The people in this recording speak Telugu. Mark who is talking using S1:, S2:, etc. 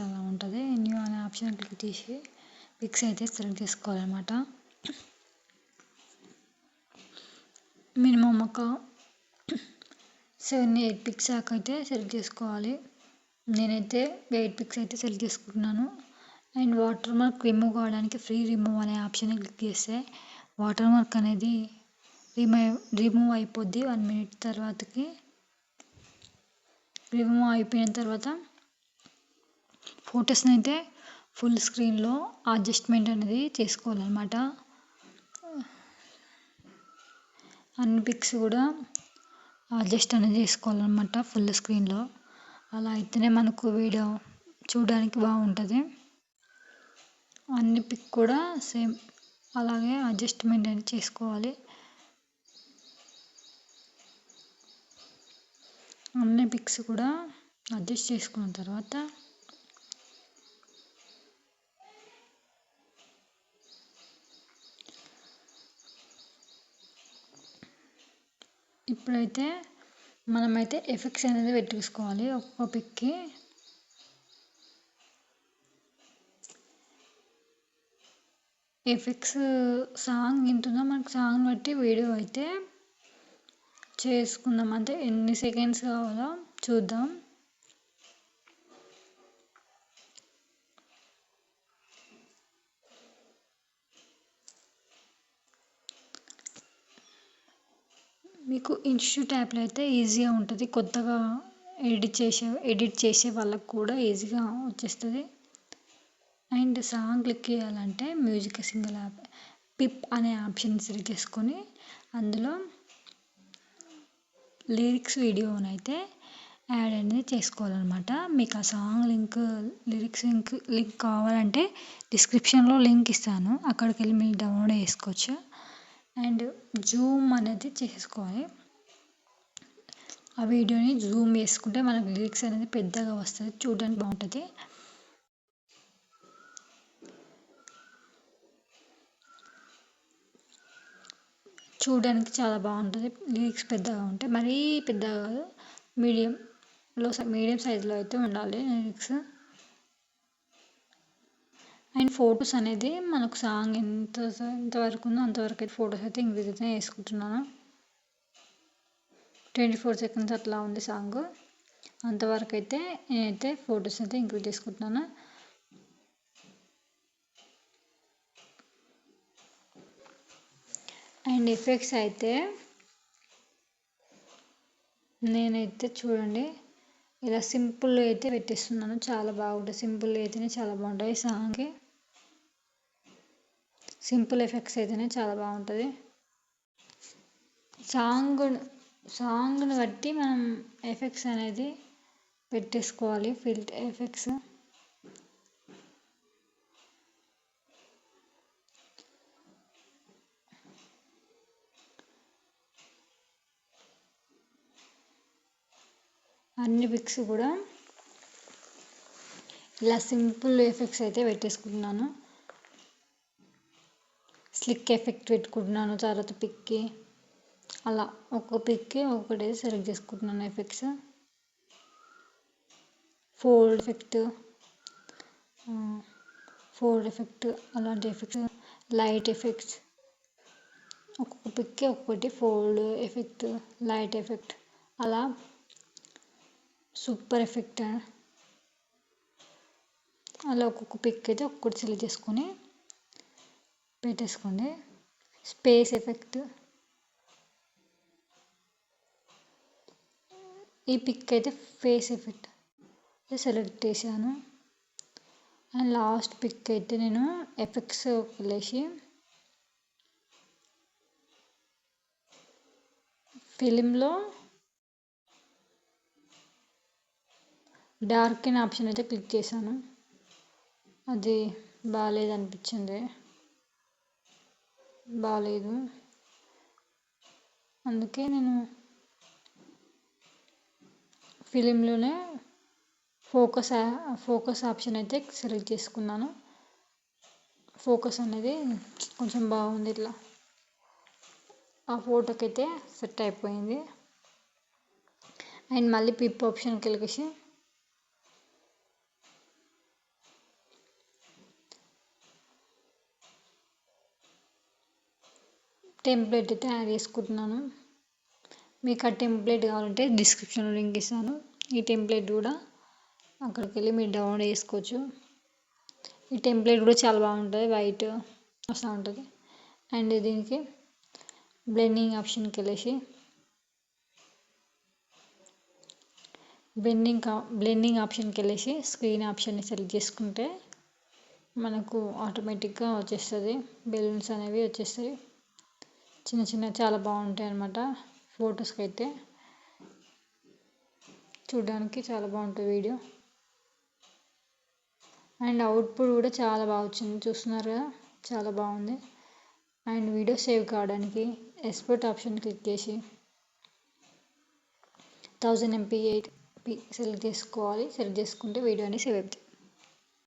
S1: అలా ఉంటుంది. న్యూ అనే ఆప్షన్ క్లిక్ చేసి పిక్స్ అయితే సెలెక్ట్ చేసుకోవాలన్నమాట. మినిమం ఒక 7-8 పిక్స్ దాకా అయితే సెలెక్ట్ చేసుకోవాలి. నేనైతే 8 పిక్స్ అయితే సెలెక్ట్ చేసుకుంటున్నాను. అండ్ వాటర్ మార్క్ రిమూవ్ కావడానికి ఫ్రీ రిమూవ్ అనే ఆప్షన్ క్లిక్ చేస్తే వాటర్ మార్క్ అనేది రిమూవ్ అయిపోద్ది. 1 మినిట్ తర్వాతకి రిమూవ్ అయిపోయిన తర్వాత ఫొటోస్ని అయితే ఫుల్ స్క్రీన్లో అడ్జస్ట్మెంట్ అనేది చేసుకోవాలన్నమాట. అన్ని పిక్స్ కూడా అడ్జస్ట్ అనేది చేసుకోవాలన్నమాట ఫుల్ స్క్రీన్లో. అలా అయితేనే మనకు వీడియో చూడడానికి బాగుంటుంది. అన్ని పిక్ కూడా సేమ్ అలాగే అడ్జస్ట్మెంట్ అనేది చేసుకోవాలి. అన్ని పిక్స్ కూడా అడ్జస్ట్ చేసుకున్న తర్వాత ఇప్పుడైతే మనమైతే ఎఫెక్ట్స్ అనేది పెట్టేసుకోవాలి. ఒక్కొక్క పిక్కి ఎఫెక్ట్స్ సాంగ్ వింటున్నా మనకు సాంగ్ బట్టి వీడియో అయితే చేసుకుందాం. అంటే ఎన్ని సెకండ్స్ కావాలో చూద్దాం. మీకు ఇన్స్టిట్యూట్ యాప్లో అయితే ఈజీగా ఉంటుంది. కొత్తగా ఎడిట్ చేసే వాళ్ళకు కూడా ఈజీగా వచ్చేస్తుంది. అండ్ సాంగ్ క్లిక్ చేయాలంటే మ్యూజిక్ సింగిల్ యాప్ పిప్ అనే ఆప్షన్ సెలెక్ట్ చేసుకొని అందులో లిరిక్స్ వీడియోని అయితే యాడ్ అనేది చేసుకోవాలన్నమాట. మీకు ఆ సాంగ్ లిరిక్స్ లింక్ కావాలంటే డిస్క్రిప్షన్లో లింక్ ఇస్తాను, అక్కడికి వెళ్ళి మీరు డౌన్లోడ్ చేసుకోవచ్చు. అండ్ జూమ్ అనేది చేసుకోవాలి. ఆ వీడియోని జూమ్ చేసుకుంటే మనకు లిరిక్స్ అనేది పెద్దగా వస్తుంది, చూడడానికి బాగుంటుంది. చూడడానికి చాలా బాగుంటుంది లిరిక్స్ పెద్దగా ఉంటే. మరీ పెద్దగా కాదు, మీడియం సైజులో అయితే ఉండాలి లిరిక్స్. అండ్ ఫొటోస్ అనేది మనకు సాంగ్ ఎంతవరకు ఉందో అంతవరకు అయితే ఫొటోస్ అయితే ఇంక్రీజ్ అయితే వేసుకుంటున్నాను. 24 సెకండ్స్ అట్లా ఉంది సాంగ్, అంతవరకు అయితే నేనైతే ఫొటోస్ అయితే ఇంక్రీజ్ చేసుకుంటున్నాను. అండ్ ఎఫెక్ట్స్ అయితే నేనైతే చూడండి ఇలా సింపుల్ అయితే పెట్టేస్తున్నాను. చాలా బాగుంటుంది, సింపుల్ అయితేనే చాలా బాగుంటుంది సాంగ్కి. సింపుల్ ఎఫెక్ట్స్ అయితేనే చాలా బాగుంటుంది. సాంగ్ని బట్టి మనం ఎఫెక్ట్స్ అనేది పెట్టేసుకోవాలి. ఎఫెక్ట్స్ అన్ని పిక్స్ కూడా ఇలా సింపుల్ ఎఫెక్ట్స్ అయితే పెట్టేసుకుంటున్నాను. స్లిక్ ఎఫెక్ట్ పెట్టుకుంటున్నాను తర్వాత పిక్కి. అలా ఒక్కొక్క పిక్కి ఒక్కొక్కటి సెలెక్ట్ చేసుకుంటున్నాను ఎఫెక్ట్స్. ఫోల్డ్ ఎఫెక్ట్ అలాంటి ఎఫెక్ట్స్, లైట్ ఎఫెక్ట్స్ ఒక్కొక్క పిక్కి ఒక్కొక్కటి, ఫోల్డ్ ఎఫెక్ట్, లైట్ ఎఫెక్ట్, అలా సూపర్ ఎఫెక్ట్, అలా ఒక్కొక్క పిక్ అయితే ఒక్కొక్కటి సెలెక్ట్ చేసుకొని పెట్టేసుకోండి. స్పేస్ ఎఫెక్ట్, ఈ పిక్ అయితే ఫేస్ ఎఫెక్ట్ సెలెక్ట్ చేశాను. అండ్ లాస్ట్ పిక్ అయితే నేను ఎఫెక్ట్స్ వెళ్ళేసి ఫిలింలో డార్క్ అనే ఆప్షన్ అయితే క్లిక్ చేశాను. అది బాగాలేదు, అందుకే నేను ఫిలింలోనే ఫోకస్ ఆప్షన్ అయితే సెలెక్ట్ చేసుకున్నాను. ఫోకస్ అనేది కొంచెం బాగుంది, ఇట్లా ఆ ఫోటోకి అయితే సెట్ అయిపోయింది. అండ్ మళ్ళీ పిప్ ఆప్షన్కి వెళ్ళేసి టెంప్లెట్ తయారు చేసుకుంటున్నాను. మీకు ఆ టెంప్లెట్ కావాలంటే డిస్క్రిప్షన్లో లింక్ ఇస్తాను. ఈ టెంప్లెట్ కూడా అక్కడికి వెళ్ళి మీరు డౌన్లోడ్ చేసుకోవచ్చు. ఈ టెంప్లెట్ కూడా చాలా బాగుంటుంది, వైట్ వస్తూ ఉంటుంది. అండ్ దీనికి బ్లెండింగ్ ఆప్షన్కి వెళ్ళేసి బ్లెండింగ్ ఆప్షన్కి వెళ్ళేసి స్క్రీన్ ఆప్షన్ని సెలెక్ట్ చేసుకుంటే మనకు ఆటోమేటిక్గా వచ్చేస్తుంది. బెలూన్స్ అనేవి వచ్చేస్తాయి, చిన్న చిన్న చాలా బాగుంటాయి అన్నమాట. ఫొటోస్కి అయితే చూడడానికి చాలా బాగుంటుంది వీడియో. అండ్ అవుట్పుట్ కూడా చాలా బాగా వచ్చింది, చూస్తున్నారు కదా, చాలా బాగుంది. అండ్ వీడియో సేవ్ కావడానికి ఎక్స్పోర్ట్ ఆప్షన్ క్లిక్ చేసి 1000 MB 8 సెలెక్ట్ చేసుకోవాలి. సెలెక్ట్ చేసుకుంటే వీడియో అనేది సేవ్ అవుతుంది.